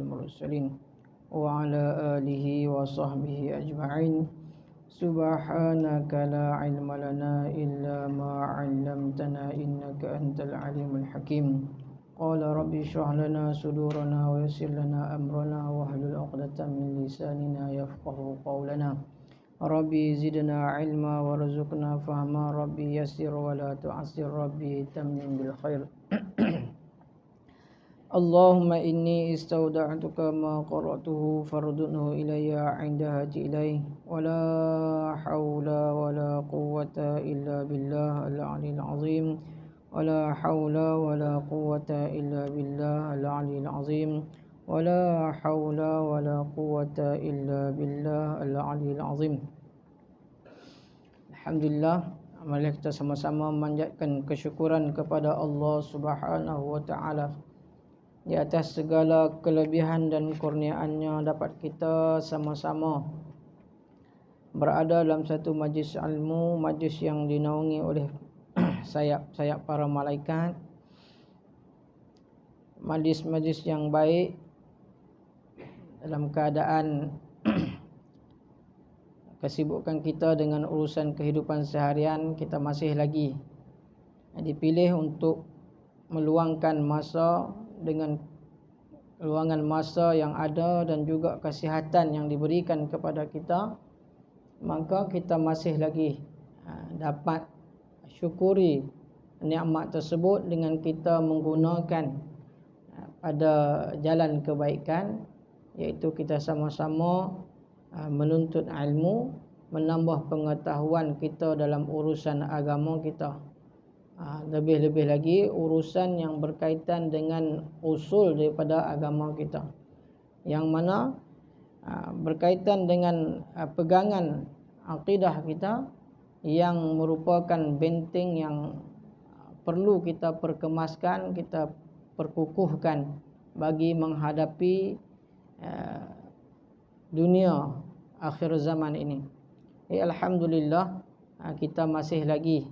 المرسلين وعلى آله وصحبه أجمعين. سبحانك لا علم لنا إلا ما علمتنا إنك أنت العليم الحكيم. قال رب اشرح لنا صدورنا ويسر لنا أمرنا واحلل عقدة من لساننا يفقهوا قولنا. ربي زدنا علما وارزقنا فهما. ربي يسر ولا تعسر. ربي تمم بالخير. اللهم إني استودعتك ما قرأته فردده إلي عند هاجي إليه ولا حول ولا قوة إلا بالله العلي العظيم. ولا حول ولا قوة إلا بالله العلي العظيم. ولا حول ولا قوة إلا بالله العلي العظيم. Alhamdulillah, mari kita sama-sama memanjatkan kesyukuran kepada Allah Subhanahu wa taala di atas segala kelebihan dan kurniaannya dapat kita sama-sama berada dalam satu majlis ilmu, majlis yang dinaungi oleh sayap-sayap para malaikat, majlis-majlis yang baik dalam keadaan kesibukan kita dengan urusan kehidupan seharian. Kita masih lagi dipilih untuk meluangkan masa dengan luangan masa yang ada dan juga kesihatan yang diberikan kepada kita, maka kita masih lagi dapat syukuri nikmat tersebut dengan kita menggunakan pada jalan kebaikan, iaitu kita sama-sama menuntut ilmu, menambah pengetahuan kita dalam urusan agama kita. Lebih-lebih lagi urusan yang berkaitan dengan usul daripada agama kita, yang mana berkaitan dengan pegangan akidah kita, yang merupakan benteng yang perlu kita perkemaskan, kita perkukuhkan bagi menghadapi dunia akhir zaman ini. Alhamdulillah, kita masih lagi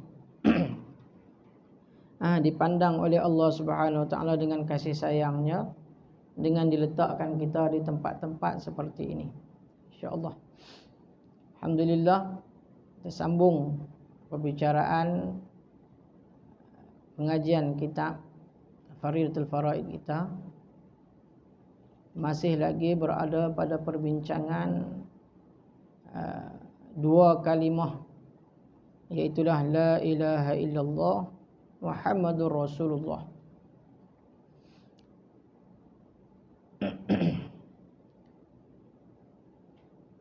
dipandang oleh Allah Subhanahu wa taala dengan kasih sayangnya, dengan diletakkan kita di tempat-tempat seperti ini. Insya-Allah. Alhamdulillah, kita sambung perbicaraan pengajian kitab Faridatul Faraid kita. Masih lagi berada pada perbincangan dua kalimah, iaitu la ilaha illallah Muhammadur Rasulullah.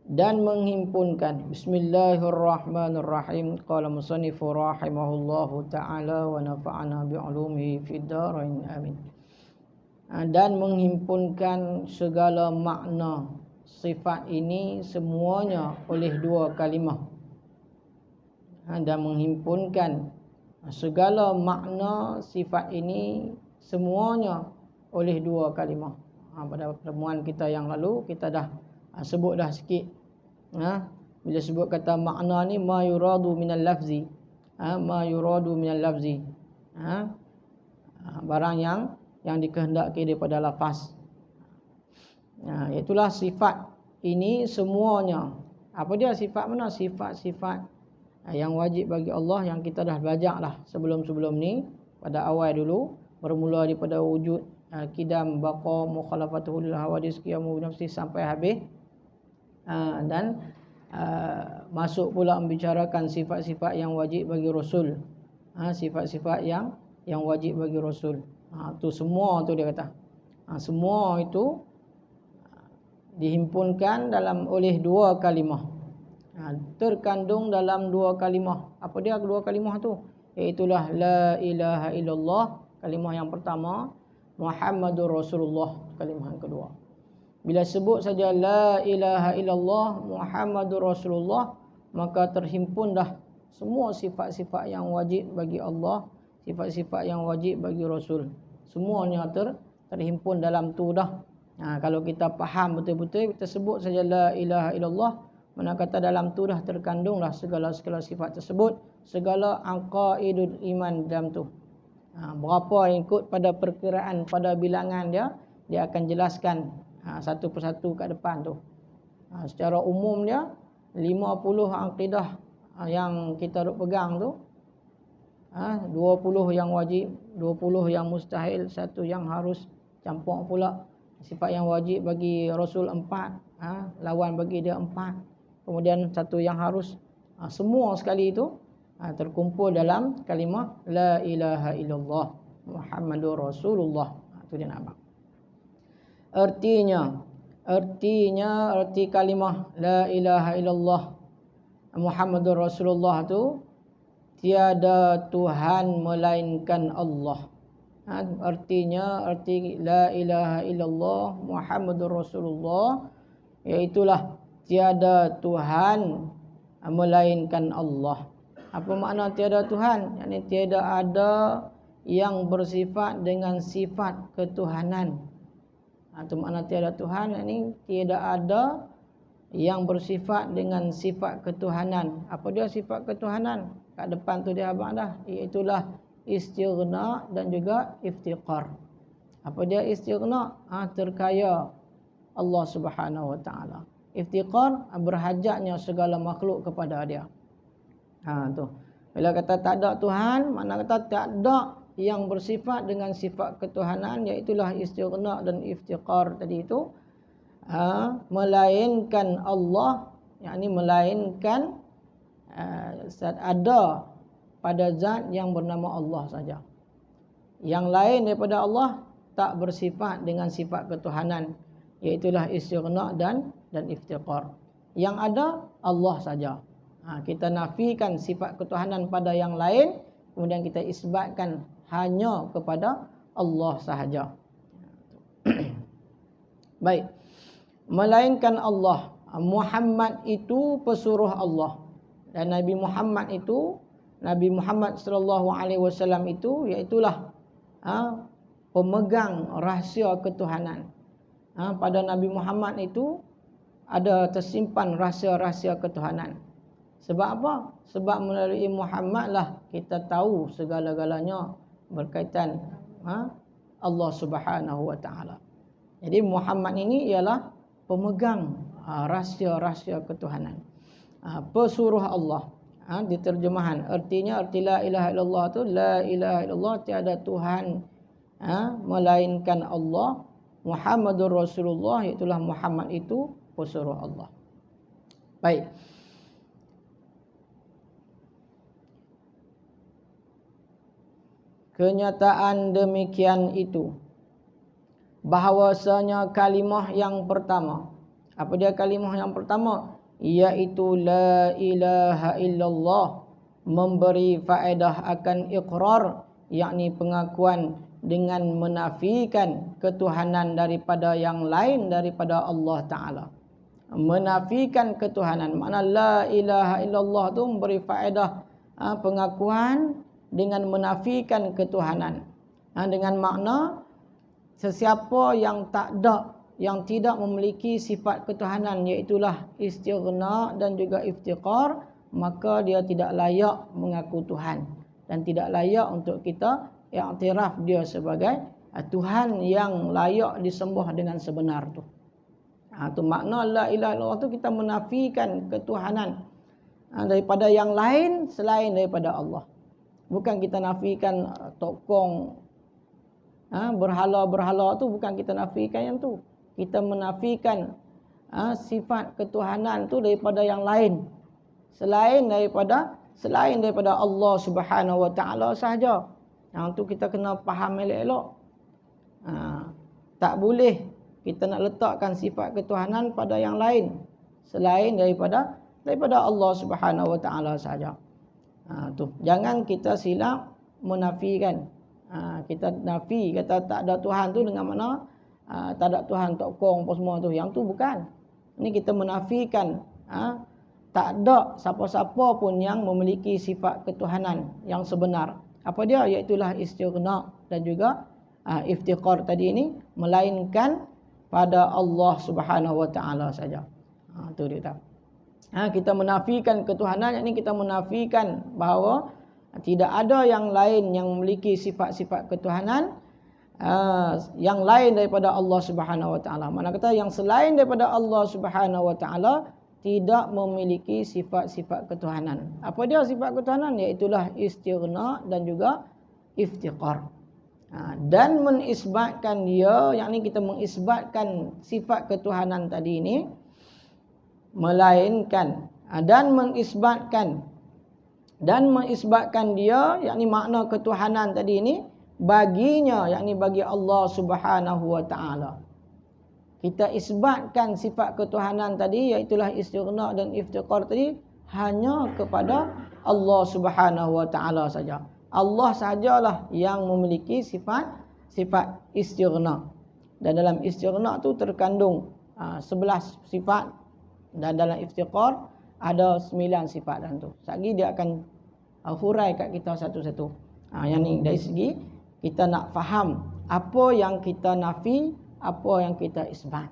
Dan menghimpunkan. Bismillahirrahmanirrahim. Qala musannifu rahimahullahu ta'ala wa nafa'ana bi'ulumihi fid dharain amin. Dan menghimpunkan segala makna sifat ini semuanya oleh dua kalimah. Dan menghimpunkan segala makna sifat ini semuanya oleh dua kalimah. Pada pertemuan kita yang lalu kita dah sebut dah sikit. Bila sebut kata makna ni ma yuradu minal lafzi, ma yuradu minal lafzi, barang yang dikehendaki daripada lafaz. Itulah sifat ini semuanya. Apa dia sifat mana? Sifat-sifat yang wajib bagi Allah, yang kita dah belajar lah sebelum-sebelum ni, pada awal dulu, bermula daripada wujud, qidam, baqa, mukhalafatul hawadis, qiyamu nafsi sampai habis. Dan masuk pula membicarakan sifat-sifat yang wajib bagi Rasul, sifat-sifat yang wajib bagi Rasul. Tu semua tu dia kata, semua itu dihimpunkan oleh dua kalimah. Terkandung dalam dua kalimah. Apa dia dua kalimah tu? Iaitulah la ilaha illallah, kalimah yang pertama, Muhammadur Rasulullah, kalimah yang kedua. Bila sebut saja la ilaha illallah Muhammadur Rasulullah, maka terhimpun dah semua sifat-sifat yang wajib bagi Allah, sifat-sifat yang wajib bagi Rasul. Semuanya terhimpun dalam tu dah. Kalau kita faham betul-betul, kita sebut saja la ilaha illallah, mana kata dalam tu dah terkandunglah segala sifat tersebut, segala aqaidul iman dalam tu. Berapa yang ikut pada perkiraan, pada bilangan dia akan jelaskan satu persatu kat depan tu. Secara umum dia 50 akidah yang kita duk pegang tu, 20 yang wajib, 20 yang mustahil, satu yang harus, campur pula. Sifat yang wajib bagi Rasul 4, lawan bagi dia 4. Kemudian satu yang harus. Semua sekali itu terkumpul dalam kalimah la ilaha illallah Muhammadur Rasulullah. Itu dia nama. Arti kalimah la ilaha illallah Muhammadur Rasulullah tu, tiada Tuhan melainkan Allah. Arti la ilaha illallah Muhammadur Rasulullah iaitulah tiada Tuhan melainkan Allah. Apa makna tiada Tuhan? Yakni tiada ada yang bersifat dengan sifat ketuhanan. Itu makna tiada Tuhan, yakni tiada ada yang bersifat dengan sifat ketuhanan. Apa dia sifat ketuhanan? Kat depan tu dia abang dah, iaitulah istighna dan juga iftiqar. Apa dia istighna? Terkaya Allah Subhanahu wa taala. Iftiqar, berhajatnya segala makhluk kepada dia. Tu. Bila kata tak ada Tuhan, makna kata tak ada yang bersifat dengan sifat ketuhanan, iaitulah istighna dan iftiqar tadi itu. Melainkan Allah, yakni melainkan ada pada zat yang bernama Allah saja. Yang lain daripada Allah tak bersifat dengan sifat ketuhanan, iaitulah istighna dan iftiqar. Yang ada Allah saja. Kita nafikan sifat ketuhanan pada yang lain, kemudian kita isbatkan hanya kepada Allah sahaja. Baik. Melainkan Allah. Muhammad itu pesuruh Allah. Dan Nabi Muhammad sallallahu alaihi wasallam itu iaitulah pemegang rahsia ketuhanan. Pada Nabi Muhammad itu ada tersimpan rahsia-rahsia ketuhanan. Sebab apa? Sebab melalui Muhammad lah kita tahu segala-galanya berkaitan Allah Subhanahu wa taala. Jadi Muhammad ini ialah pemegang rahsia-rahsia ketuhanan. Pesuruh Allah. Di terjemahan artinya, arti la ilaha illallah tu, la ilaha illallah tiada Tuhan melainkan Allah. Muhammadur Rasulullah, itulah Muhammad itu pesuruh Allah. Baik. Kenyataan demikian itu, bahawasanya kalimah yang pertama. Apa dia kalimah yang pertama? Iaitu la ilaha illallah, memberi faedah akan iqrar, yakni pengakuan dengan menafikan ketuhanan daripada yang lain daripada Allah Ta'ala. Menafikan ketuhanan, makna la ilaha illallah tu memberi faedah pengakuan dengan menafikan ketuhanan. Dengan makna sesiapa yang tak ada, yang tidak memiliki sifat ketuhanan, iaitulah istighna dan juga iftiqar, maka dia tidak layak mengaku Tuhan dan tidak layak untuk kita iktiraf dia sebagai Tuhan yang layak disembah dengan sebenar tu. Tu makna la ilaha illallah tu, kita menafikan ketuhanan daripada yang lain selain daripada Allah. Bukan kita nafikan tokong berhala-berhala tu, bukan kita nafikan yang tu. Kita menafikan sifat ketuhanan tu daripada yang lain, selain daripada Allah Subhanahu wa taala sahaja. Yang tu kita kena faham elok-elok. Tak boleh kita nak letakkan sifat ketuhanan pada yang lain selain daripada Allah Subhanahu wa taala sahaja. Tu jangan kita silap menafikan. Kita nafi kata tak ada Tuhan tu dengan mana tak ada Tuhan, tokong apa semua tu. Yang tu bukan. Ini kita menafikan tak ada siapa-siapa pun yang memiliki sifat ketuhanan yang sebenar. Apa dia? Iaitulah istighna dan juga iftiqar tadi ini, melainkan pada Allah Subhanahu wa taala saja. Tu dia tak. Kita menafikan ketuhanan, yakni kita menafikan bahawa tidak ada yang lain yang memiliki sifat-sifat ketuhanan yang lain daripada Allah Subhanahu wa taala. Mana kata yang selain daripada Allah Subhanahu wa taala tidak memiliki sifat-sifat ketuhanan. Apa dia sifat ketuhanan? Iaitulah istighna dan juga iftiqar. Dan menisbatkan dia, yakni kita mengisbatkan sifat ketuhanan tadi ini, melainkan dan mengisbatkan dia, yakni makna ketuhanan tadi ini baginya, yakni bagi Allah Subhanahu wa taala. Kita isbatkan sifat ketuhanan tadi, iaitulah istighna dan iftiqar tadi, hanya kepada Allah Subhanahu wa taala saja. Allah sajalah yang memiliki sifat istighna. Dan dalam istighna tu terkandung 11 sifat, dan dalam iftiqar ada 9 sifat dalam tu. Sekali dia akan hurai kat kita satu-satu. Yang ni dari segi kita nak faham apa yang kita nafi, apa yang kita isbat.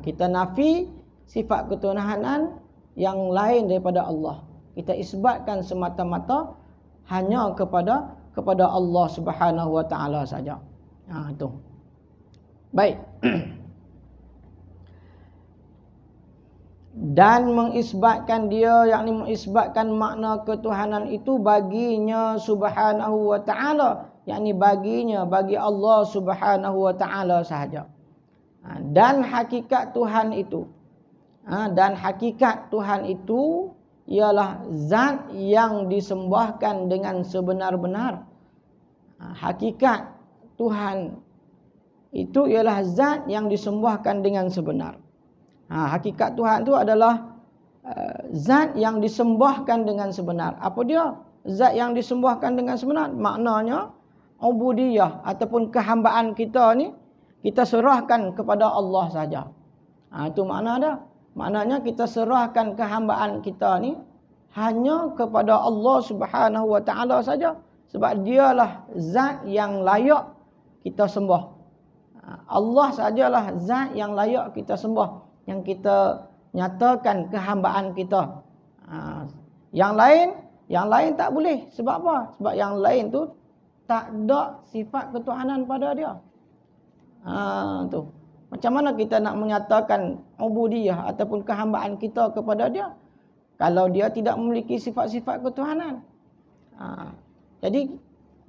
Kita nafi sifat ketuhanan yang lain daripada Allah. Kita isbatkan semata-mata hanya kepada Allah Subhanahu wa taala saja. Itu. Baik. Dan mengisbatkan dia, yakni mengisbatkan makna ketuhanan itu baginya Subhanahu wa taala, yakni baginya, bagi Allah Subhanahu wa taala sahaja. Dan hakikat Tuhan itu, ialah zat yang disembahkan dengan sebenar-benar. Hakikat Tuhan itu ialah zat yang disembahkan dengan sebenar. Hakikat Tuhan itu adalah zat yang disembahkan dengan sebenar. Apa dia zat yang disembahkan dengan sebenar? Maknanya ubudiyah ataupun kehambaan kita ni kita serahkan kepada Allah saja. Itu makna dia. Maknanya kita serahkan kehambaan kita ni hanya kepada Allah Subhanahu wa taala saja, sebab dialah zat yang layak kita sembah. Allah sajalah zat yang layak kita sembah, yang kita nyatakan kehambaan kita. Yang lain tak boleh. Sebab apa? Sebab yang lain tu tak ada sifat ketuhanan pada dia. Tu. Macam mana kita nak menyatakan ubudiyah ataupun kehambaan kita kepada dia kalau dia tidak memiliki sifat-sifat ketuhanan? Jadi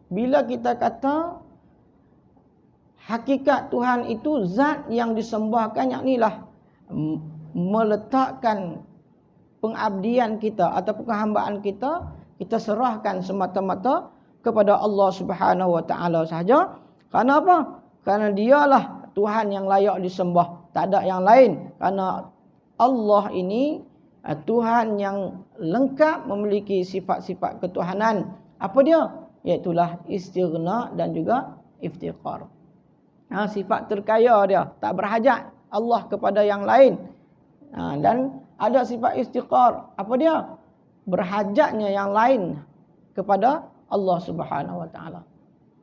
bila kita kata hakikat Tuhan itu zat yang disembahkan, yaknilah meletakkan pengabdian kita ataupun kehambaan kita serahkan semata-mata kepada Allah Subhanahu wa taala sahaja. Kerana apa? Kerana dialah Tuhan yang layak disembah, tak ada yang lain. Kerana Allah ini Tuhan yang lengkap memiliki sifat-sifat ketuhanan. Apa dia? Iaitulah istighna dan juga iftiqar. Sifat terkaya dia, tak berhajat Allah kepada yang lain. Dan ada sifat iftiqar. Apa dia? Berhajatnya yang lain kepada Allah Subhanahu wa taala.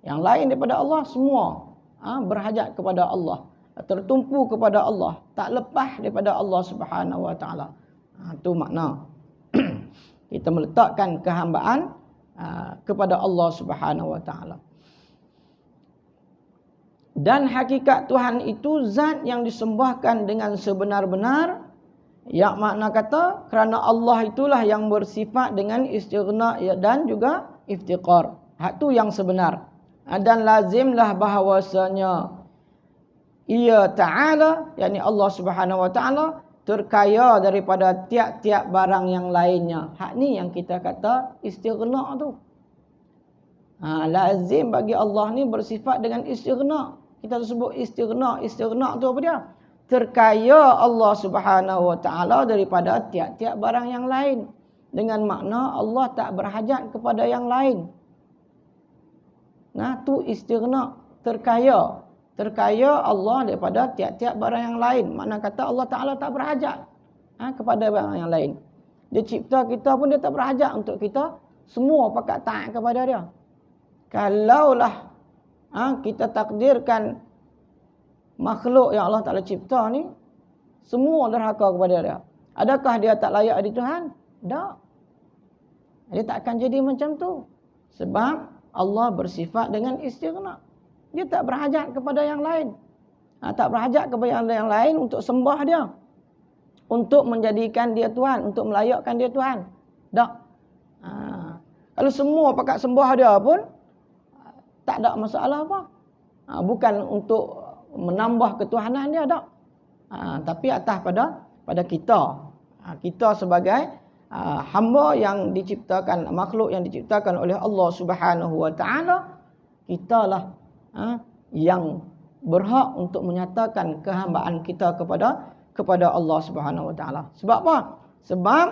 Yang lain daripada Allah semua berhajat kepada Allah, tertumpu kepada Allah, tak lepas daripada Allah Subhanahu wa taala. Itu makna kita meletakkan kehambaan kepada Allah Subhanahu wa taala. Dan hakikat Tuhan itu zat yang disembahkan dengan sebenar-benar. Yang makna kata kerana Allah itulah yang bersifat dengan istighna dan juga iftiqar. Hak tu yang sebenar. Dan lazimlah bahawasanya ia Ta'ala, yakni Allah Subhanahu wa taala, terkaya daripada tiap-tiap barang yang lainnya. Hak ni yang kita kata istighna tu. Lazim bagi Allah ni bersifat dengan istighna. Kita sebut istighna. Istighna tu apa dia? Terkaya Allah Subhanahu wa taala daripada tiap-tiap barang yang lain. Dengan makna Allah tak berhajat kepada yang lain. Tu istighna, terkaya. Terkaya Allah daripada tiap-tiap barang yang lain. Makna kata Allah Ta'ala tak berhajat kepada barang yang lain. Dia cipta kita pun dia tak berhajat untuk kita semua pakat taat kepada dia. Kalaulah kita takdirkan makhluk yang Allah Ta'ala cipta ni semua derhaka kepada dia, adakah dia tak layak di Tuhan? Tak. Dia tak akan jadi macam tu. Sebab Allah bersifat dengan istighna. Dia tak berhajat kepada yang lain. Tak berhajat kepada yang lain untuk sembah dia. Untuk menjadikan dia Tuhan. Untuk melayakkan dia Tuhan. Tak. Kalau semua pakat sembah dia pun, tak ada masalah apa. Bukan untuk menambah ketuhanan dia, tak. Tapi atas pada kita. Kita sebagai hamba yang diciptakan, makhluk yang diciptakan oleh Allah Subhanahu wa taala, kitalah yang berhak untuk menyatakan kehambaan kita kepada Allah Subhanahu wa taala. Sebab apa? Sebab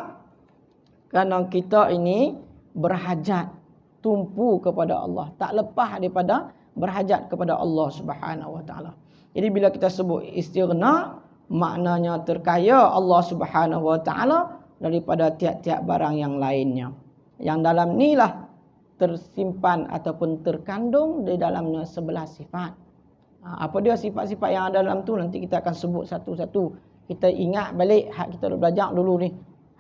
kerana kita ini berhajat, tumpu kepada Allah, tak lepas daripada berhajat kepada Allah Subhanahu wa taala. Jadi bila kita sebut istighna, maknanya terkaya Allah Subhanahu wa taala daripada tiap-tiap barang yang lainnya. Yang dalam inilah tersimpan ataupun terkandung di dalamnya 11 sifat. Apa dia sifat-sifat yang ada dalam tu, nanti kita akan sebut satu-satu. Kita ingat balik hak kita dah belajar dulu ni.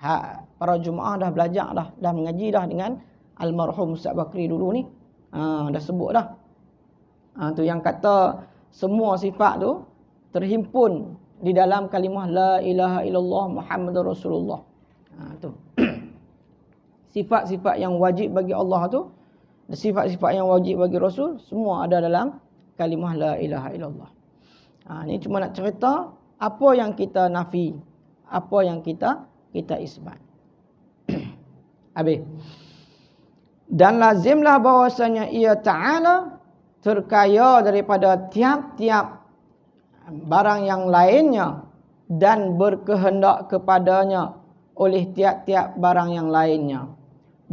Hak para Jumaah dah belajar dah mengaji dah dengan almarhum Ustaz Bakri dulu ni. Dah sebut dah. Tu yang kata semua sifat tu terhimpun di dalam kalimah la ilaha illallah Muhammadur Rasulullah. Tu. Sifat-sifat yang wajib bagi Allah tu, sifat-sifat yang wajib bagi Rasul, semua ada dalam kalimah la ilaha illallah. Ni cuma nak cerita apa yang kita nafi, apa yang kita isbat. Habis. Dan lazimlah bahwasanya ia Ta'ala terkaya daripada tiap-tiap barang yang lainnya dan berkehendak kepadanya oleh tiap-tiap barang yang lainnya.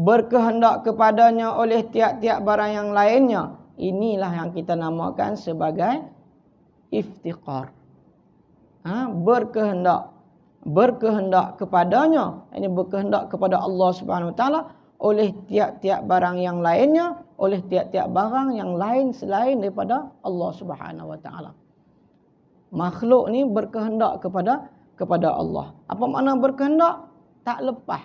Berkehendak kepadanya oleh tiap-tiap barang yang lainnya. Inilah yang kita namakan sebagai iftiqar. Berkehendak kepadanya, ini berkehendak kepada Allah Subhanahu wa taala oleh tiap-tiap barang yang lainnya, oleh tiap-tiap barang yang lain selain daripada Allah Subhanahu wa taala. Makhluk ni berkehendak kepada Allah. Apa makna berkehendak? Tak lepas.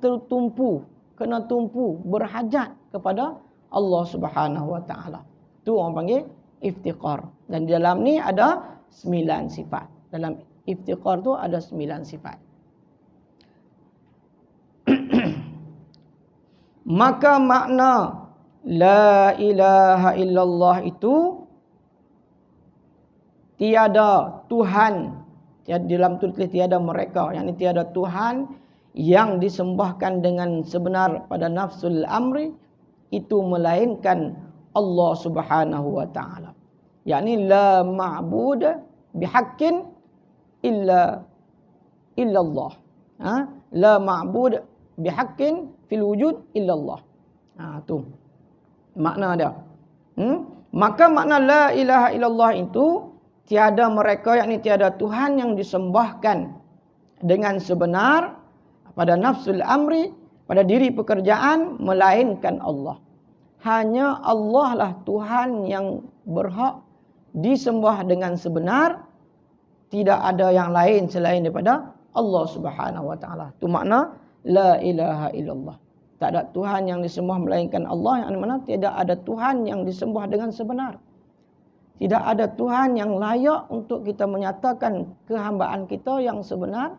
Tertumpu, kena tumpu, berhajat kepada Allah Subhanahu wa taala. Tu orang panggil iftiqar. Dan di dalam ni ada 9 sifat. Dalam iftiqar tu ada 9 sifat. Maka makna la ilaha illallah itu tiada Tuhan, dalam tu tulis tiada mereka, yakni tiada Tuhan yang disembahkan dengan sebenar pada nafsul amri itu melainkan Allah Subhanahu wa taala. Yakni la ma'bud bihaqqin illa Allah. La ma'bud bihaqqin fil wujud illa Allah. Tu makna dia. Maka makna la ilaha illallah itu tiada mereka, yakni tiada Tuhan yang disembahkan dengan sebenar pada nafsul amri, pada diri pekerjaan, melainkan Allah. Hanya Allah lah Tuhan yang berhak disembah dengan sebenar. Tidak ada yang lain selain daripada Allah Subhanahu wa taala. Itu makna la ilaha illallah. Tak ada Tuhan yang disembah melainkan Allah, yang mana tidak ada Tuhan yang disembah dengan sebenar. Tidak ada Tuhan yang layak untuk kita menyatakan kehambaan kita yang sebenar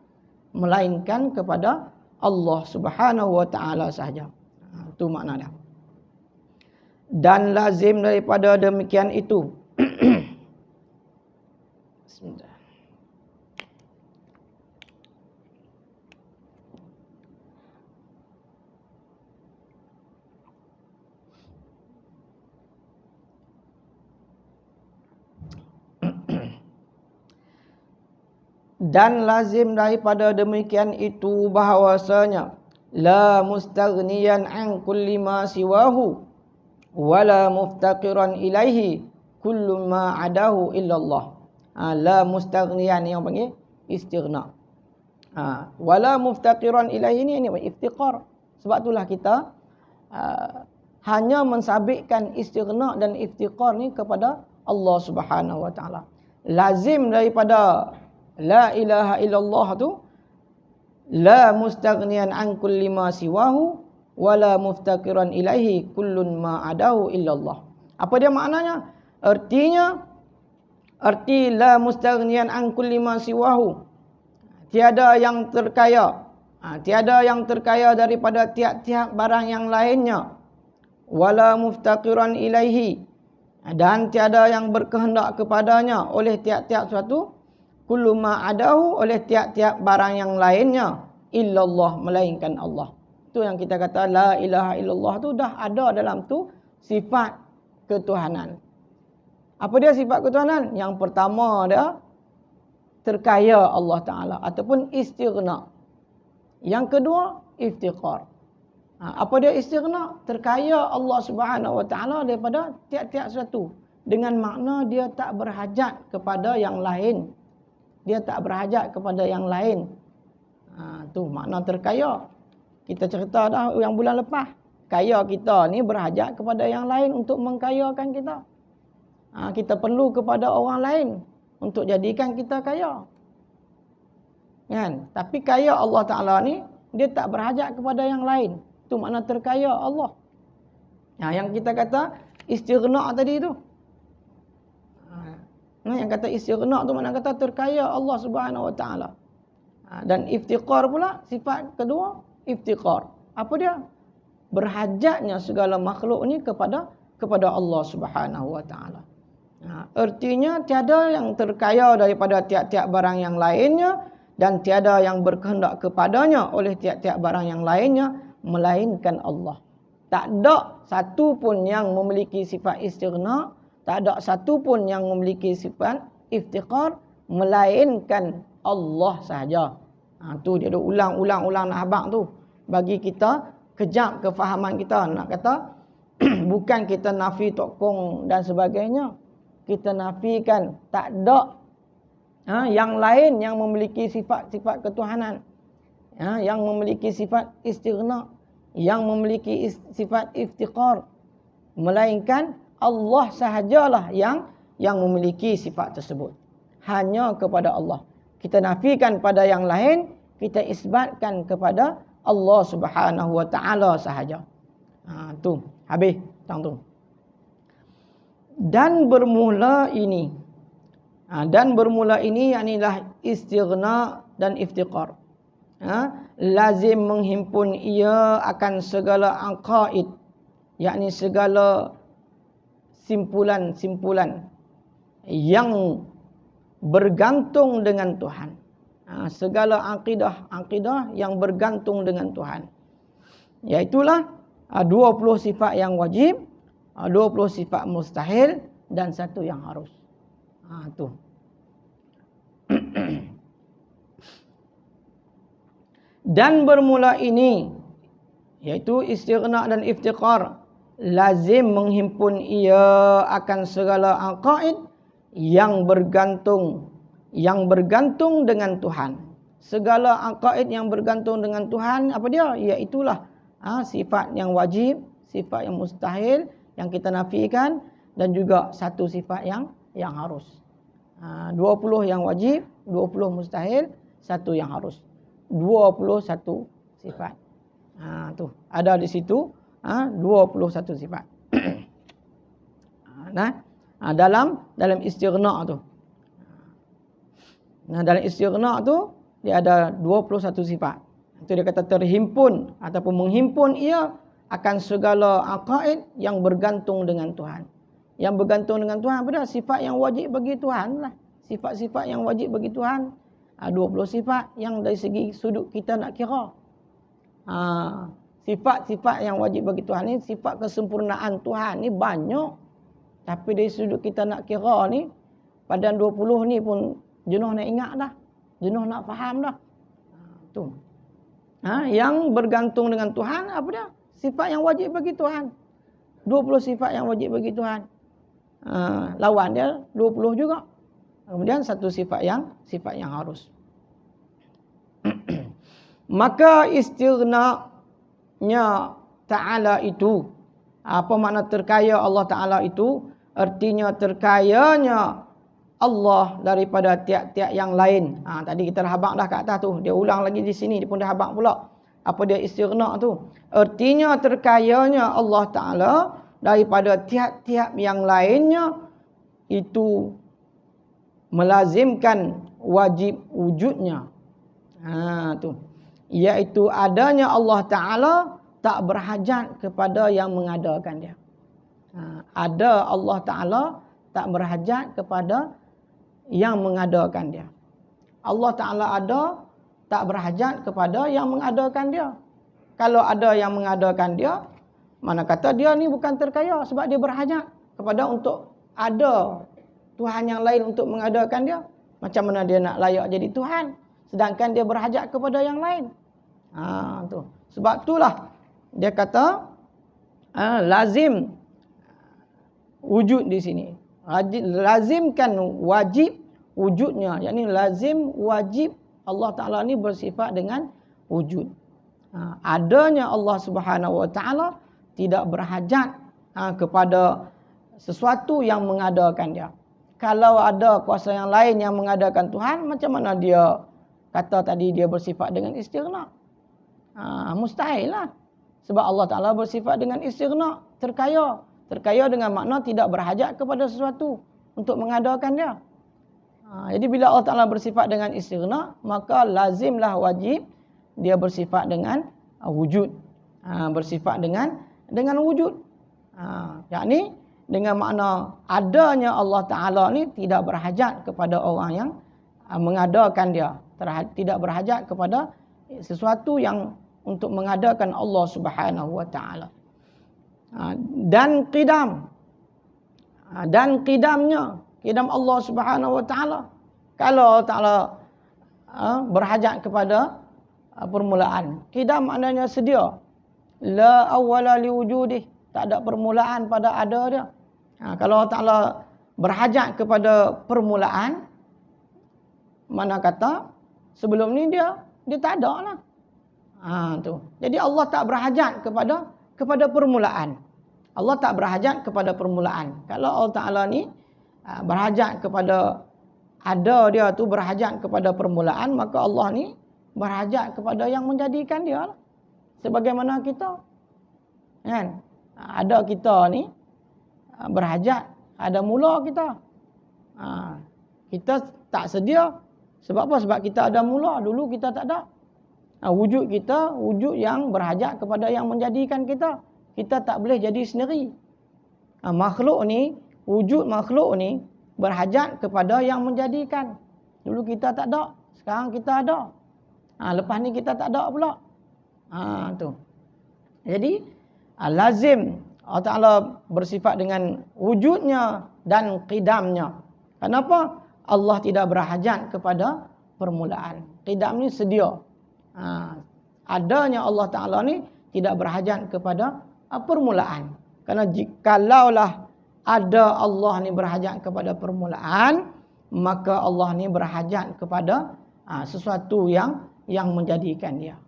melainkan kepada Allah Subhanahu wa taala sahaja. Itu makna dia. Dan lazim daripada demikian itu. Bismillah. Dan lazim daripada demikian itu bahawasanya la mustaghniyan an kulli ma siwahu wala muftaqiran ilaihi kullu ma adahu illallah. La mustaghniyan yang panggil istighna. Wala muftaqiran ilaihi ini iftiqar. Sebab itulah kita hanya mensabitkan istighna dan iftiqar ni kepada Allah Subhanahu wa taala. Lazim daripada la ilaha illallah tu la mustaghniyan an kulli ma siwahu wala muftaqiran ilaihi kullun ma adahu illallah. Apa dia maknanya? Arti la mustaghniyan an kulli ma siwahu. Tiada yang terkaya. Tiada yang terkaya daripada tiap-tiap barang yang lainnya. Wala muftaqiran ilaihi. Dan tiada yang berkehendak kepadanya oleh tiap-tiap suatu. Kullu ma adahu, oleh tiap-tiap barang yang lainnya. Illallah, melainkan Allah. Itu yang kita kata la ilaha illallah tu dah ada dalam tu sifat ketuhanan. Apa dia sifat ketuhanan? Yang pertama dia terkaya Allah Ta'ala ataupun istighna. Yang kedua, iftiqar. Apa dia istighna? Terkaya Allah Subhanahu Wa Ta'ala daripada tiap-tiap sesuatu. Dengan makna dia tak berhajat kepada yang lain. Dia tak berhajat kepada yang lain. Tu makna terkaya. Kita cerita dah yang bulan lepas. Kaya kita ni berhajat kepada yang lain untuk mengkayakan kita. Kita perlu kepada orang lain untuk jadikan kita kaya. Kan? Tapi kaya Allah Ta'ala ni, dia tak berhajat kepada yang lain. Itu makna terkaya Allah. Yang kita kata istighna tadi tu. Yang kata istighna tu makna kata terkaya Allah Subhanahu Wa Ta'ala. Dan iftiqar pula, sifat kedua, iftiqar. Apa dia? Berhajatnya segala makhluk ni kepada Allah Subhanahu Wa Ta'ala. Artinya tiada yang terkaya daripada tiap-tiap barang yang lainnya dan tiada yang berkehendak kepadanya oleh tiap-tiap barang yang lainnya melainkan Allah. Tak ada satu pun yang memiliki sifat istighna, tak ada satu pun yang memiliki sifat iftiqar melainkan Allah sahaja. Tu dia ulang-ulang nak habaq tu bagi kita kejap kefahaman kita. Nak kata bukan kita nafi tokong dan sebagainya. Kita nafikan tak ada yang lain yang memiliki sifat-sifat ketuhanan, yang memiliki sifat istighna, yang memiliki sifat iftiqar, melainkan Allah sahajalah yang memiliki sifat tersebut. Hanya kepada Allah. Kita nafikan pada yang lain, kita isbatkan kepada Allah Subhanahu Wa Ta'ala sahaja. Tu habis tang tu. Dan bermula ini yaknilah istighna dan iftiqar. Lazim menghimpun ia akan segala aqaid, yakni segala simpulan-simpulan yang bergantung dengan Tuhan. Segala akidah yang bergantung dengan Tuhan. Iaitulah 20 sifat yang wajib, 20 sifat mustahil dan satu yang harus. Tu. Dan bermula ini, iaitu istighna dan iftiqar, lazim menghimpun ia akan segala aqaid yang bergantung dengan Tuhan. Segala aqaid yang bergantung dengan Tuhan, apa dia? Iaitulah sifat yang wajib, sifat yang mustahil yang kita nafikan, dan juga satu sifat yang harus. 20 yang wajib, 20 mustahil, satu yang harus. 21 sifat. Tu ada di situ 21 sifat. Dalam istighna tu. Dalam istighna tu dia ada 21 sifat. Itu dia kata terhimpun ataupun menghimpun ia akan segala aqaid yang bergantung dengan Tuhan. Yang bergantung dengan Tuhan apa dia? Sifat yang wajib bagi Tuhan lah. Sifat-sifat yang wajib bagi Tuhan. 20 sifat yang dari segi sudut kita nak kira. Sifat-sifat yang wajib bagi Tuhan ni, sifat kesempurnaan Tuhan ni banyak. Tapi dari sudut kita nak kira ni, pada 20 ni pun jenuh nak ingat dah. Jenuh nak faham dah. Tu. Yang bergantung dengan Tuhan apa dia? Sifat yang wajib bagi Tuhan. 20 sifat yang wajib bagi Tuhan. Lawan dia 20 juga. Kemudian satu sifat yang harus. Maka istighna-nya Ta'ala itu, apa makna terkaya Allah Ta'ala itu? Artinya terkayanya Allah daripada tiap-tiap yang lain. Tadi kita dah habaq dah kat atas tu. Dia ulang lagi di sini, dia pun dah habaq pula. Apa dia istighna tu? Artinya terkayanya Allah Ta'ala daripada tiap-tiap yang lainnya itu melazimkan wajib wujudnya. Tu. Iaitu adanya Allah Ta'ala tak berhajat kepada yang mengadakan dia. Ada Allah Ta'ala tak berhajat kepada yang mengadakan dia. Allah Ta'ala ada tak berhajat kepada yang mengadakan dia. Kalau ada yang mengadakan dia, mana kata dia ni bukan terkaya sebab dia berhajat kepada untuk ada Tuhan yang lain untuk mengadakan dia. Macam mana dia nak layak jadi Tuhan sedangkan dia berhajat kepada yang lain. Tu. Sebab itulah dia kata lazim wujud di sini. Lazimkan wajib wujudnya. Yakni lazim wajib Allah Ta'ala ni bersifat dengan wujud. Adanya Allah Subhanahu Wa Ta'ala tidak berhajat kepada sesuatu yang mengadakan dia. Kalau ada kuasa yang lain yang mengadakan Tuhan, macam mana dia kata tadi dia bersifat dengan istighna? Mustahil lah. Sebab Allah Ta'ala bersifat dengan istighna, terkaya. Terkaya dengan makna tidak berhajat kepada sesuatu untuk mengadakan dia. Jadi bila Allah Ta'ala bersifat dengan istighna, maka lazimlah wajib dia bersifat dengan wujud. Bersifat dengan wujud. Yakni dengan makna adanya Allah Ta'ala ni tidak berhajat kepada orang yang mengadakan dia. Tidak berhajat kepada sesuatu yang untuk mengadakan Allah Subhanahu Wa Ta'ala. Dan qidam. Dan qidamnya. Qidam Allah Subhanahu Wa Ta'ala. Kalau Allah Ta'ala berhajat kepada permulaan. Qidam maknanya sedia. La awwala liwujudih. Tak ada permulaan pada ada dia. Kalau Allah Ta'ala berhajat kepada permulaan, mana kata sebelum ni dia tak ada lah. Tu. Jadi Allah tak berhajat kepada permulaan. Allah tak berhajat kepada permulaan. Kalau Allah Ta'ala ni berhajat kepada ada dia tu berhajat kepada permulaan, maka Allah ni berhajat kepada yang menjadikan dia lah. Sebagaimana kita. Kan? Ada kita ni berhajat, ada mula kita. Kita tak sedia. Sebab apa? Sebab kita ada mula. Dulu kita tak ada. Wujud kita, wujud yang berhajat kepada yang menjadikan kita. Kita tak boleh jadi sendiri. Makhluk ni, wujud makhluk ni berhajat kepada yang menjadikan. Dulu kita tak ada, sekarang kita ada. Lepas ni kita tak ada pula. Tu. Jadi lazim Allah Ta'ala bersifat dengan wujudnya dan qidamnya. Kenapa? Allah tidak berhajat kepada permulaan. Qidam ni sedia. Adanya Allah Ta'ala ni tidak berhajat kepada permulaan. Kerana kalaulah ada Allah ni berhajat kepada permulaan, maka Allah ni berhajat kepada sesuatu yang menjadikan dia.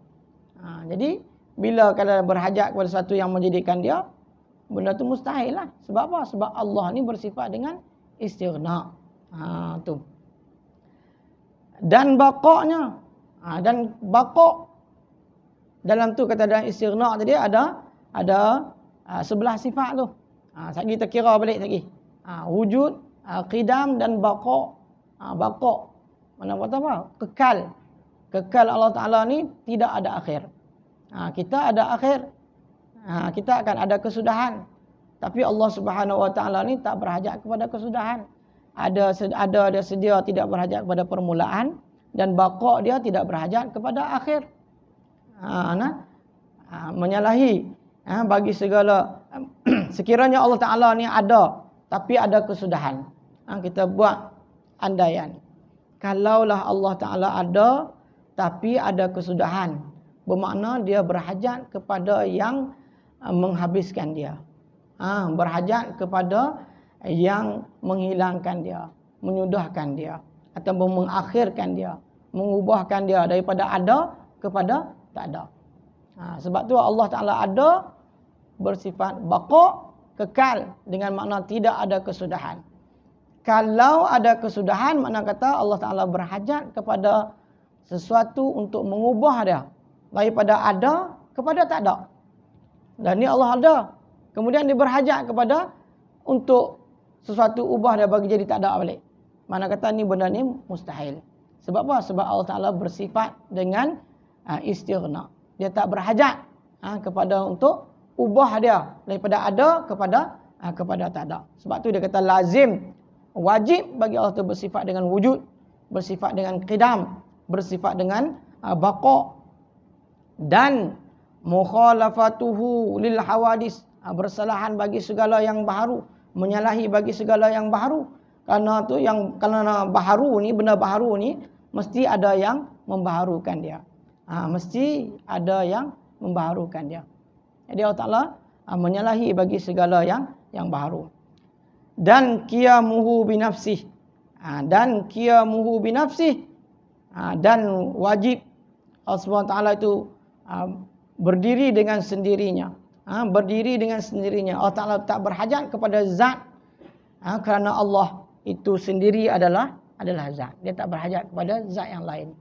Jadi bila kalau berhajat kepada sesuatu yang menjadikan dia, benda tu mustahil lah. Sebab apa? Sebab Allah ni bersifat dengan istighna. Tu. Dan baqa'nya. Dan baqa' dalam tu kata dalam istighna tadi ada 11 sifat tu. Sekali kita kira balik lagi. Wujud, qidam dan baqa'. Baqa' mana kata apa? Kekal. Kekal Allah Ta'ala ni tidak ada akhir. Kita ada akhir. Kita akan ada kesudahan. Tapi Allah Subhanahu Wa Ta'ala ni tak berhajat kepada kesudahan. Ada dia sedia tidak berhajat kepada permulaan, dan baqa' dia tidak berhajat kepada akhir. Menyalahi bagi segala sekiranya Allah Ta'ala ni ada tapi ada kesudahan. Kita buat andaian. Kalaulah Allah Ta'ala ada tapi ada kesudahan, bermakna dia berhajat kepada yang menghabiskan dia. Berhajat kepada yang menghilangkan dia, menyudahkan dia, ataupun mengakhirkan dia, mengubahkan dia daripada ada kepada tak ada. Sebab tu Allah Ta'ala ada bersifat baqa', kekal, dengan makna tidak ada kesudahan. Kalau ada kesudahan, makna kata Allah Ta'ala berhajat kepada sesuatu untuk mengubah dia daripada ada kepada tak ada. Dan ni Allah ada. Kemudian dia berhajat kepada untuk sesuatu ubah dia bagi jadi tak ada balik. Mana kata ni benda ni mustahil. Sebab apa? Sebab Allah Ta'ala bersifat dengan istighna. Dia tak berhajat kepada untuk ubah dia daripada ada kepada tak ada. Sebab tu dia kata lazim, wajib bagi Allah tu bersifat dengan wujud, bersifat dengan qidam, bersifat dengan baqa, dan mukhalafatuhu lil hawadis, bersalahan bagi segala yang baharu, menyalahi bagi segala yang baharu. Kerana baharu ni, benda baharu ni mesti ada yang membaharukan dia. Mesti ada yang membaharukan dia. Jadi Allah Ta'ala menyalahi bagi segala yang baharu. Dan qiyamuhu binafsih. Dan qiyamuhu binafsih. Dan wajib Allah SWT itu berdiri dengan sendirinya. Berdiri dengan sendirinya. Allah Ta'ala tak berhajat kepada zat. Kerana Allah itu sendiri adalah zat. Dia tak berhajat kepada zat yang lain.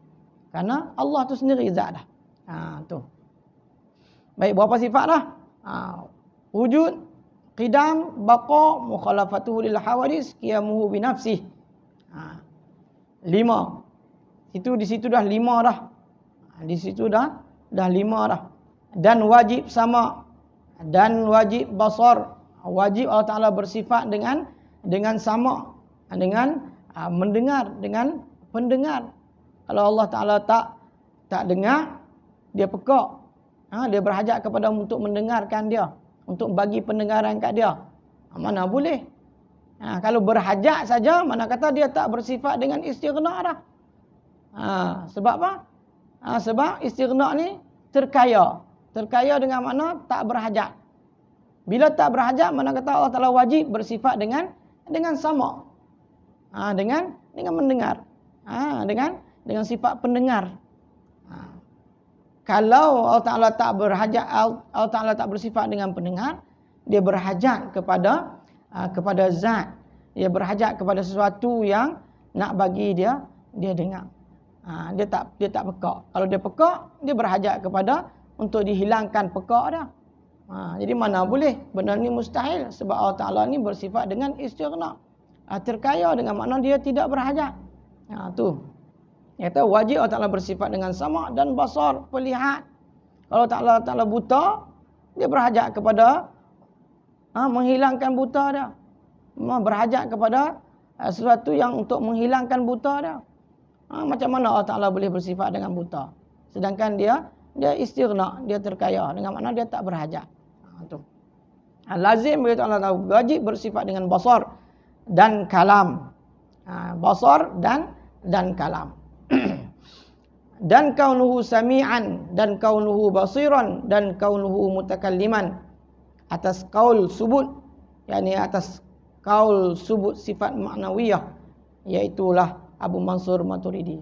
Kerana Allah tu sendiri zat dah. Tu. Baik, berapa sifat dah? Wujud, qidam, baqa, mukhalafatuhu lil hawadis, qiyamuhu binafsih. 5. Di situ dah 5 dah. Di situ dah 5 dah. Dan wajib sama, dan wajib basar. Wajib Allah Ta'ala bersifat dengan sama, dengan mendengar, dengan pendengar. Kalau Allah Ta'ala tak dengar, dia pekak. Dia berhajat kepada untuk mendengarkan dia, untuk bagi pendengaran kat dia. Mana boleh. Kalau berhajat saja, mana kata dia tak bersifat dengan istighna dah. Sebab apa? Sebab istighna ni terkaya. Terkaya dengan makna tak berhajat. Bila tak berhajat, mana kata Allah Ta'ala wajib bersifat dengan sama. Dengan mendengar. Dengan sifat pendengar. Kalau Allah Ta'ala tak berhajat, Allah Ta'ala tak bersifat dengan pendengar, dia berhajat kepada zat. Dia berhajat kepada sesuatu yang nak bagi dia dengar. Dia tak pekak. Kalau dia pekak, dia berhajat kepada untuk dihilangkan pekak dia. Jadi mana boleh? Benda ni mustahil. Sebab Allah Ta'ala ni bersifat dengan istighna. Terkaya dengan makna dia tidak berhajat. Tu. Dia kata wajib Allah Ta'ala bersifat dengan sama dan basar, pelihat. Kalau Ta'ala buta, dia berhajat kepada menghilangkan buta dia. Berhajat kepada sesuatu yang untuk menghilangkan buta dia. Macam mana Allah Ta'ala boleh bersifat dengan buta? Sedangkan dia istighna, dia terkaya. Dengan makna dia tak berhajat. Tu. Lazim bagi Allah Ta'ala wajib bersifat dengan basar dan kalam. Basar dan kalam. Dan kaunuhu sami'an, dan kaunuhu basiran, dan kaunuhu mutakalliman. Atas kaul subut, yakni atas kaul subut sifat maknawiyah, iaitulah Abu Mansur Maturidi.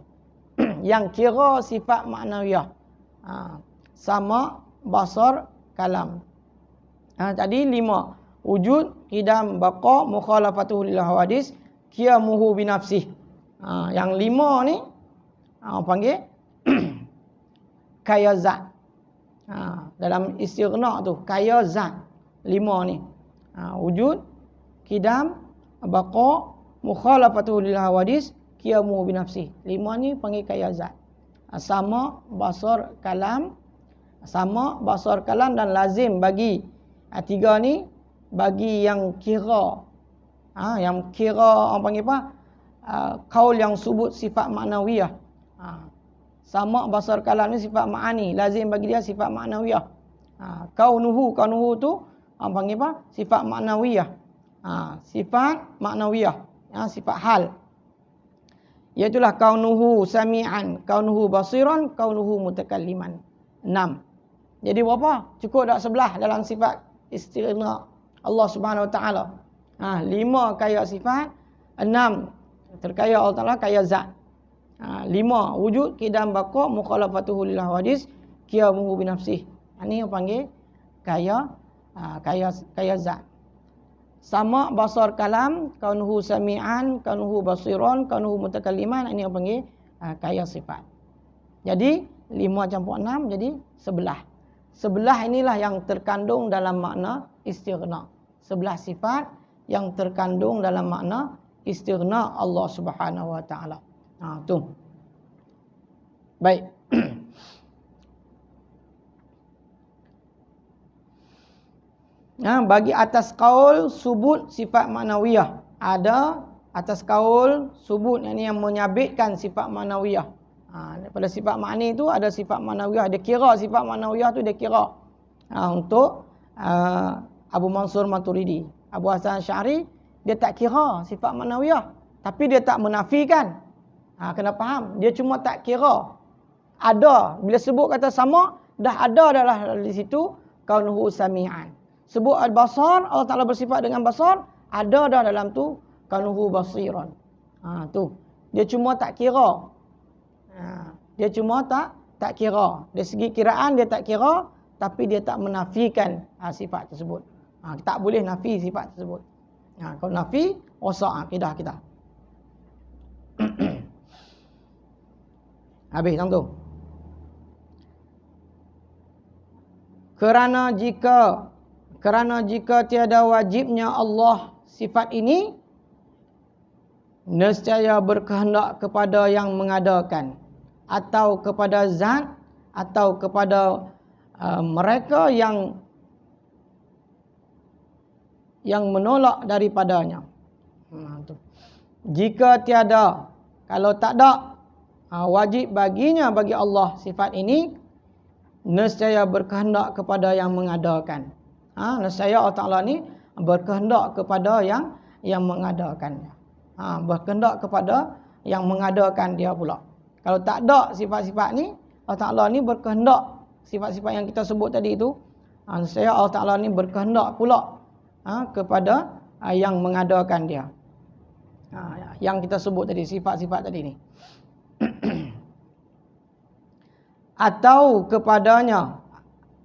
Yang kira sifat maknawiyah, sama, basar, kalam. Tadi 5. Wujud, qidam, baqa, mukhalafatuhu lil hawadis, qiyamuhu binafsih. Yang 5 ni panggil kaya zat. Dalam istighna tu kaya zat. 5 ni. Wujud, qidam, baqa, mukhalafatuhu lil hawadis, qiyamuhu binafsih. 5 ni panggil kaya zat. Sama, basar, kalam. Sama, basar, kalam, dan lazim bagi 3 ni bagi yang kira. Yang kira orang panggil apa? Kaul yang subut sifat maknawiyah. Sama, basar, kalam ni sifat ma'ani, lazim bagi dia sifat maknawiyah. Kaunuhu tu orang panggil apa? Sifat maknawiyah. Sifat maknawiyah, sifat hal. Iaitulah kaunuhu sami'an, kaunuhu basiran, kaunuhu mutakalliman. 6. Jadi berapa? Cukup tak 11 dalam sifat istighna Allah Subhanahu Wa Taala. 5 kaya sifat, 6 terkaya Allah Ta'ala kaya zat. 5 wujud, qidam, baqa, mukhalafatuhu lil hawadis, qiyamuhu binafsih. Ini yang panggil kaya zat. Sama, basar, kalam, kaunuhu sami'an, kaunuhu basiran, kaunuhu mutakalliman. Ini yang panggil kaya sifat. Jadi 5 campur 6 jadi 11. Sebelah inilah yang terkandung dalam makna istighna. Sebelah sifat yang terkandung dalam makna istighna Allah Subhanahu wa taala. Tu. Baik. Bagi atas kaul subut sifat maknawiyah. Ada atas kaul subut yang menyabitkan sifat maknawiyah. Daripada sifat makni itu ada sifat maknawiyah. Dia kira sifat maknawiyah tu dia kira. Untuk Abu Mansur Maturidi, Abu Hasan Asy'ari, dia tak kira sifat maknawiyah, tapi dia tak menafikan. Kena faham, dia cuma tak kira. Ada, bila sebut kata sama, dah ada dalam di situ kaunuhu sami'an. Sebut al-basar, Allah Ta'ala bersifat dengan basar, ada dah dalam tu kaunuhu basiran. Tu. Dia cuma tak kira. Dia cuma tak kira. Dari segi kiraan dia tak kira, tapi dia tak menafikan sifat tersebut. Tak boleh nafi sifat tersebut. Kalau nafi, rosak akidah kita. Habis tang tu. Kerana jika tiada wajibnya Allah sifat ini, nescaya berkehendak kepada yang mengadakan, atau kepada zat, atau kepada mereka yang menolak daripadanya. Jika tiada, kalau tak ada wajib baginya bagi Allah sifat ini, nescaya berkehendak kepada yang mengadakan. Nescaya Allah Ta'ala ni berkehendak kepada yang mengadakan. Berkehendak kepada yang mengadakan dia pula. Kalau tak ada sifat-sifat ni, Allah Ta'ala ni berkehendak sifat-sifat yang kita sebut tadi itu. Nescaya Allah Ta'ala ni berkehendak pula kepada yang mengadakan dia. Yang kita sebut tadi, sifat-sifat tadi ni. Atau kepadanya,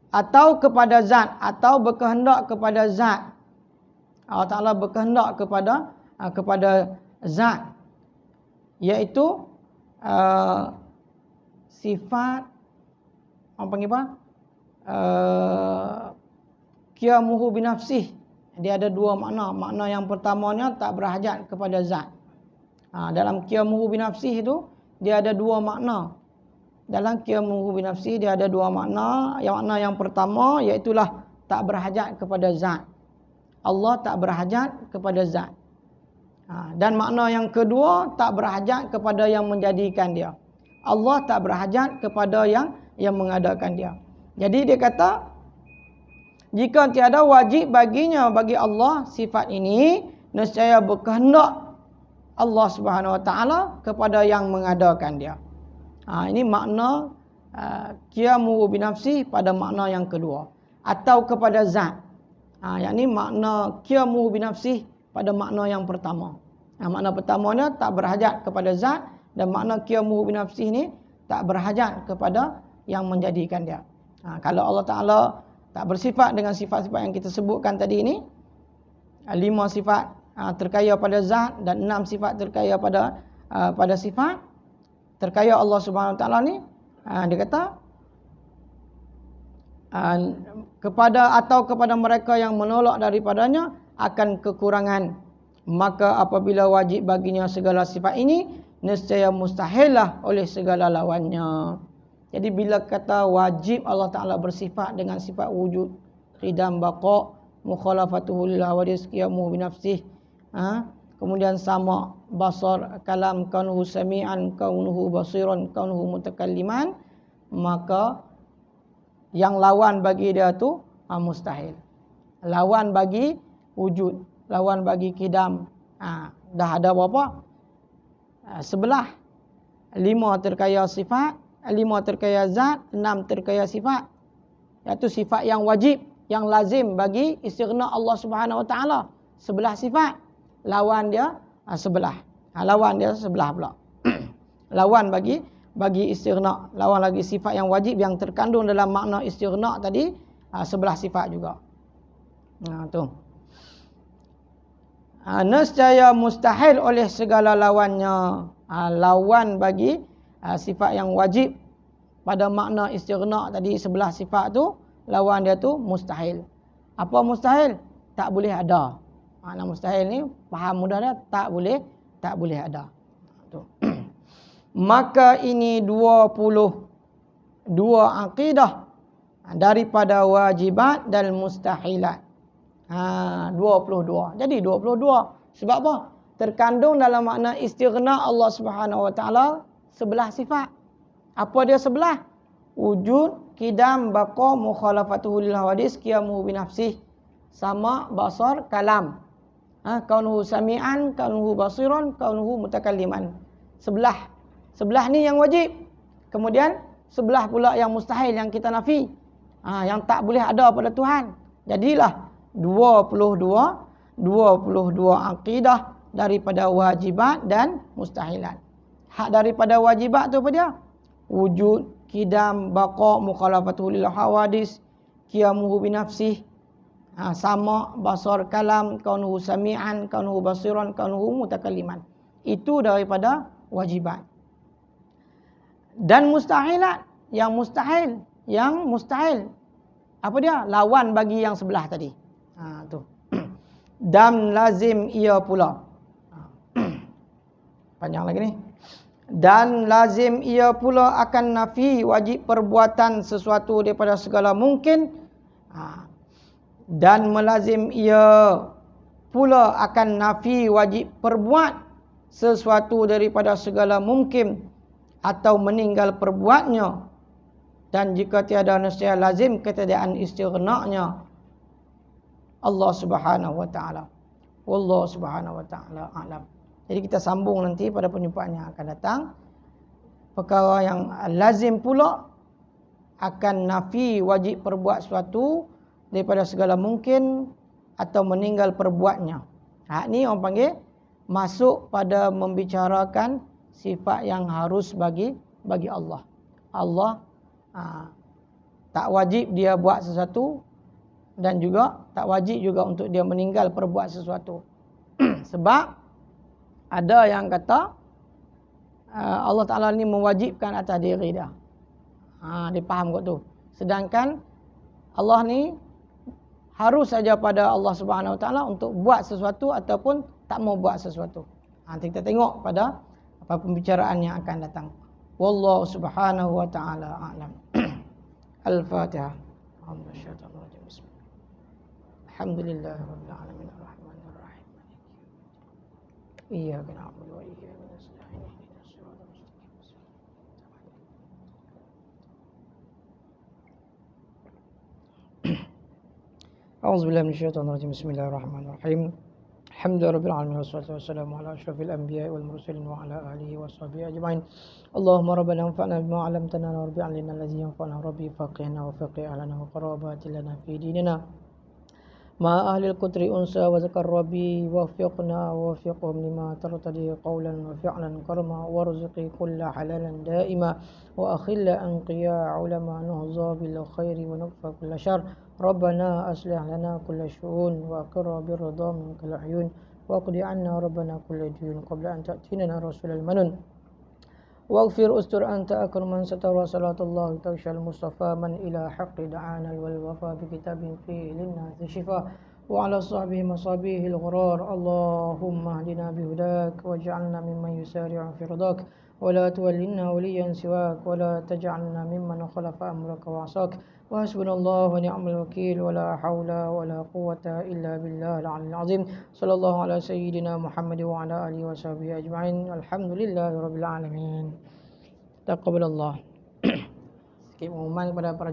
atau kepada zat, atau berkehendak kepada zat. Allah Ta'ala berkehendak kepada zat, iaitu sifat, orang panggil apa? Qiyamuhu binafsih. Dia ada dua makna. Makna yang pertamanya tak berhajat kepada zat. Dalam qiyamuhu binafsih itu dia ada dua makna. Dalam qiyamuhu binafsih dia ada dua makna. Yang makna yang pertama iaitulah tak berhajat kepada zat. Allah tak berhajat kepada zat. Dan makna yang kedua, tak berhajat kepada yang menjadikan dia. Allah tak berhajat kepada yang mengadakan dia. Jadi dia kata, jika tiada wajib baginya bagi Allah sifat ini, nescaya berkehendak Allah Subhanahu Wa Taala kepada yang mengadakan dia. Ini makna qiyamuhu binafsi pada makna yang kedua, atau kepada zat. Yang ini makna qiyamuhu binafsi pada makna yang pertama. Makna pertamanya tak berhajat kepada zat, dan makna qiyamuhu binafsi ini tak berhajat kepada yang menjadikan dia. Kalau Allah Ta'ala tak bersifat dengan sifat-sifat yang kita sebutkan tadi ini, 5 sifat terkaya pada zat dan 6 sifat terkaya pada sifat terkaya Allah Subhanahu Wa Taala ni, dia kata kepada mereka yang menolak daripadanya akan kekurangan, maka apabila wajib baginya segala sifat ini, nescaya mustahillah oleh segala lawannya. Jadi bila kata wajib Allah Ta'ala bersifat dengan sifat wujud, qidam, baqa', mukhalafatuhu lil hawadis, qiyamuhu binafsih, kemudian sama, basar, kalam, kaunuhu sami'an, kaunuhu basiran, kaunuhu mutakalliman, maka yang lawan bagi dia tu mustahil. Lawan bagi wujud, lawan bagi qidam, dah ada berapa? 11. 5 terkaya sifat, 5 terkaya zat, 6 terkaya sifat. Iaitu sifat yang wajib, yang lazim bagi istighna Allah Subhanahu Wa Taala. 11 sifat. Lawan dia 11. Lawan dia 11 pula. Lawan bagi istighna, lawan lagi sifat yang wajib yang terkandung dalam makna istighna tadi, 11 sifat juga. Tu. Nescaya mustahil oleh segala lawannya. Lawan bagi sifat yang wajib pada makna istighna tadi, 11 sifat tu lawan dia tu mustahil. Apa mustahil? Tak boleh ada. Makna mustahil ni faham mudah dia, tak boleh ada. Tu. Maka ini 22 akidah daripada wajibat dan mustahilat. 22. Jadi 22. Sebab apa? Terkandung dalam makna istighna Allah Subhanahu Wa Taala 11 sifat. Apa dia 11? Wujud, qidam, baqa, mukhalafatuhu lil hawadis, qiyamuhu bi nafsih, sama, basar, kalam. Kaunuhu sami'an, kaunuhu basiran, kaunuhu mutakalliman. 11 ni yang wajib. Kemudian 11 pula yang mustahil, yang kita nafi. Yang tak boleh ada pada Tuhan. Jadilah 22 akidah daripada wajibat dan mustahilat. Hak daripada wajibat tu apa dia? Wujud, qidam, baqa, mukhalafatuhu lil hawadis, qiyamuhu bi nafsih, sama, basar, kalam, kaunuhu sami'an, kaunuhu basiran, kaunuhu mutakalliman. Itu daripada wajibat. Dan mustahilat, yang mustahil. Apa dia? Lawan bagi yang sebelah tadi. Tu. Dan lazim ia pula. Panjang lagi ni. Dan lazim ia pula akan nafi wajib perbuatan sesuatu daripada segala mungkin. Dan melazim ia pula akan nafi wajib perbuat sesuatu daripada segala mungkin atau meninggal perbuatnya. Dan jika tiada nescaya lazim ketiadaan istighna'nya Allah Subhanahu Wa Taala. Wallahu Subhanahu Wa Taala a'lam. Jadi kita sambung nanti pada perjumpaan yang akan datang. Perkara yang lazim pula akan nafi wajib perbuat sesuatu daripada segala mungkin atau meninggal perbuatnya. Ni orang panggil masuk pada membicarakan sifat yang harus bagi Allah. Allah tak wajib dia buat sesuatu dan juga tak wajib juga untuk dia meninggal perbuat sesuatu. Sebab ada yang kata Allah Ta'ala ni mewajibkan atas diri dia. Dia faham kot tu. Sedangkan Allah ni harus saja pada Allah Subhanahu Wa Ta'ala untuk buat sesuatu ataupun tak mau buat sesuatu. Nanti kita tengok pada apa pembicaraan yang akan datang. Wallahu Subhanahu Wa Ta'ala a'lam. Al-Fatihah. Alhamdulillahirabbil alamin arrahmanir rahim. Iyyaka na'budu wa iyyaka nasta'in. Ihdinas siratal mustaqim. A'udzubillahi minasyaitonir rajim. Bismillahirrahmanirrahim. Alhamdulillahirabbil alamin wassalatu wassalamu ala asyrafil anbiya'i wal mursalin wa ala alihi washabihi ajma'in. Allahumma rabbana anfa'na bima 'allamtana wa rabbi 'allimna allazi yanfa'una rabbi faqihna wa faqih ahlana wa qarabati lana fi dinina. Ma ahli al-qutri unsa wa zakar rabbi wafiqna wa wafiqhum lima tartadi qawlan wa fi'lan karma warzuqi kulla halalan daima wa akhilla anqiya ulama nuhza bil khairi wa nukfa kulla syar. Rabbana aslih lana kulla syu'un wa aqirra birridha minkal ahyun wa qdi anna rabbana kulla diyun qabla an ta'tina rasulal manun. واغفر استر أنت أكرم من ستر صلاة الله تغشى المصطفى من إلى حق دعانا والوفا بكتاب فيه للناس شفاء وعلى صحبه مصابيه الغرار. اللهم اهدنا بهداك واجعلنا ممن يسارع في رضاك ولا تولنا وليا سواك ولا تجعلنا ممن خلف أمرك وعصاك. وحسبنا الله ونعم الوكيل ولا حول ولا قوة إلا بالله العلي العظيم. صلى الله على سيدنا محمد وعلى آله وصحبه أجمعين. الحمد لله رب العالمين. Taqabbalallah. Sikit pengumuman kepada para